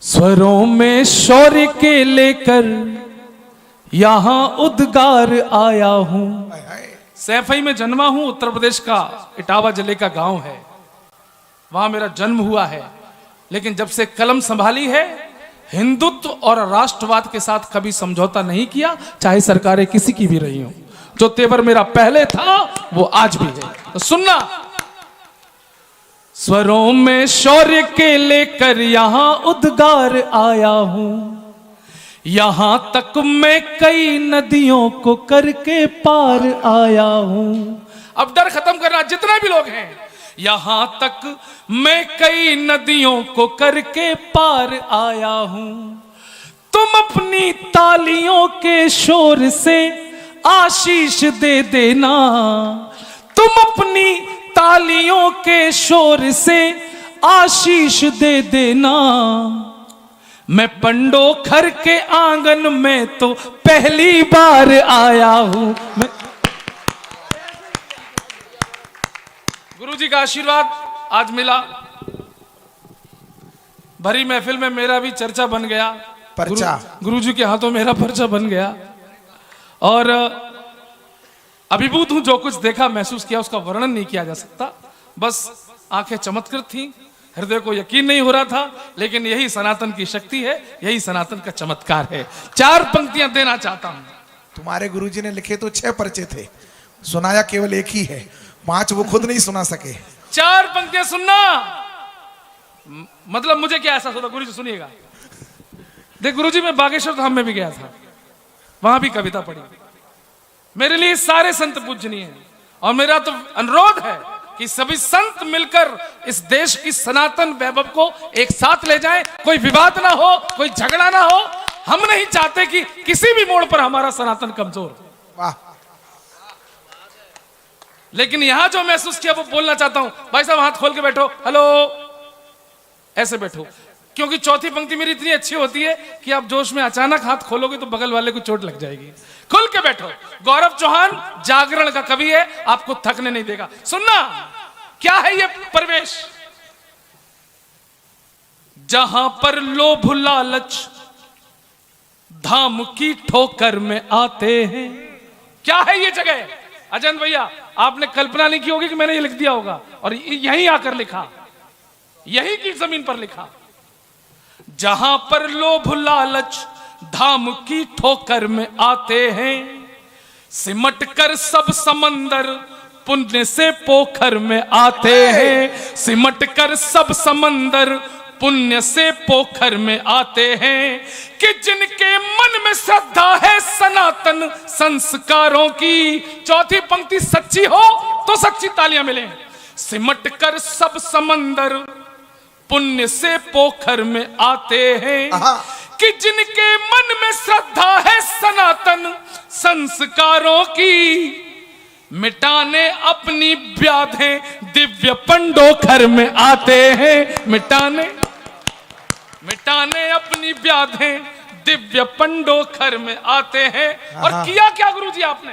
स्वरों में शौर्य के लेकर यहां उद्गार आया हूं। सैफई में जन्मा हूं, उत्तर प्रदेश का इटावा जिले का गांव है, वहां मेरा जन्म हुआ है। लेकिन जब से कलम संभाली है, हिंदुत्व और राष्ट्रवाद के साथ कभी समझौता नहीं किया, चाहे सरकारें किसी की भी रही हो। जो तेवर मेरा पहले था वो आज भी है। तो सुनना, स्वरों में शौर्य के लेकर यहां उद्गार आया हूं, यहां तक मैं कई नदियों को करके पार आया हूं। अब डर खत्म करना, जितने भी लोग हैं, यहां तक मैं कई नदियों को करके पार आया हूं। तुम अपनी तालियों के शोर से आशीष दे देना, तुम अपनी तालियों के शोर से आशीष दे देना। मैं पंडोखर के आंगन में तो पहली बार आया हूं। गुरुजी का आशीर्वाद आज मिला, भरी महफिल में मेरा भी चर्चा बन गया, पर्चा गुरुजी के हाथों मेरा पर्चा बन गया। और अभिभूत हूं, जो कुछ देखा महसूस किया उसका वर्णन नहीं किया जा सकता। बस आंखें चमत्कृत थी, हृदय को यकीन नहीं हो रहा था, लेकिन यही सनातन की शक्ति है, यही सनातन का चमत्कार है। 4 पंक्तियां देना चाहता हूं। तुम्हारे गुरुजी ने लिखे तो 6 पर्चे थे, सुनाया केवल एक ही है, 5 वो खुद नहीं सुना सके। 4 पंक्तियां सुनना, मतलब मुझे क्या एहसास होता, गुरुजी सुनिएगा। देख गुरुजी, मैं बागेश्वर धाम में भी गया था, वहां भी कविता पढ़ी। मेरे लिए सारे संत पूजनीय हैं, और मेरा तो अनुरोध है कि सभी संत मिलकर इस देश की सनातन वैभव को एक साथ ले जाएं। कोई विवाद ना हो, कोई झगड़ा ना हो। हम नहीं चाहते कि किसी भी मोड़ पर हमारा सनातन कमजोर हो। वाह। लेकिन यहां जो महसूस किया वो बोलना चाहता हूं। भाई साहब, हाथ खोल के बैठो, हेलो, ऐसे बैठो। क्योंकि चौथी पंक्ति मेरी इतनी अच्छी होती है कि आप जोश में अचानक हाथ खोलोगे तो बगल वाले को चोट लग जाएगी। खुल के बैठो। गौरव चौहान जागरण का कवि है, आपको थकने नहीं देगा। सुनना, क्या है ये परिवेश, जहां पर लोभ लालच धाम की ठोकर में आते हैं। क्या है ये जगह? अजंत भैया, आपने कल्पना नहीं की होगी कि मैंने ये लिख दिया होगा, और यहीं आकर लिखा, यहीं की जमीन पर लिखा। जहां पर लोभ लालच धाम की ठोकर में आते हैं, सिमट कर सब समंदर पुण्य से पोखर में आते हैं। सिमट कर सब समंदर पुण्य से पोखर में आते हैं, कि जिनके मन में श्रद्धा है सनातन संस्कारों की। चौथी पंक्ति सच्ची हो तो सच्ची तालियां मिलें। सिमट कर सब समंदर पुण्य से पोखर में आते हैं, कि जिनके मन में श्रद्धा है सनातन संस्कारों की। मिटाने अपनी व्याधें दिव्य पंडोखर में आते हैं। मिटाने अपनी व्याधें दिव्य पंडोखर में आते हैं। और किया क्या गुरुजी आपने,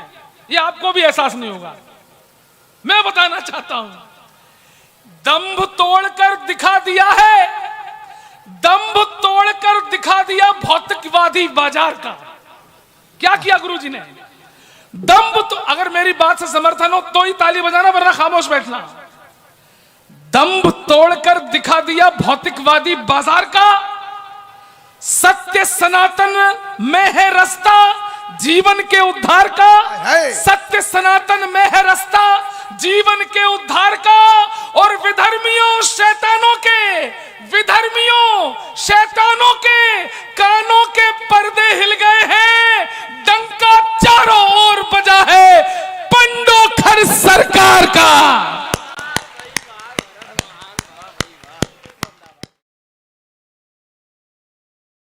ये आपको भी एहसास नहीं होगा। मैं बताना चाहता हूं, दंभ तोड़कर दिखा दिया है, दंभ तोड़कर दिखा दिया भौतिकवादी बाजार का। क्या किया गुरुजी ने? दंभ तो, अगर मेरी बात से समर्थन हो तो ही ताली बजाना, वरना खामोश बैठना। दंभ तोड़कर दिखा दिया भौतिकवादी बाजार का। सत्य सनातन में है रास्ता जीवन के उद्धार का। सत्य सनातन में है रास्ता जीवन के उद्धार का। और विधर्मियों शैतानों के कानों के पर्दे हिल गए हैं। डंका चारों ओर बजा है पंडोखर सरकार का।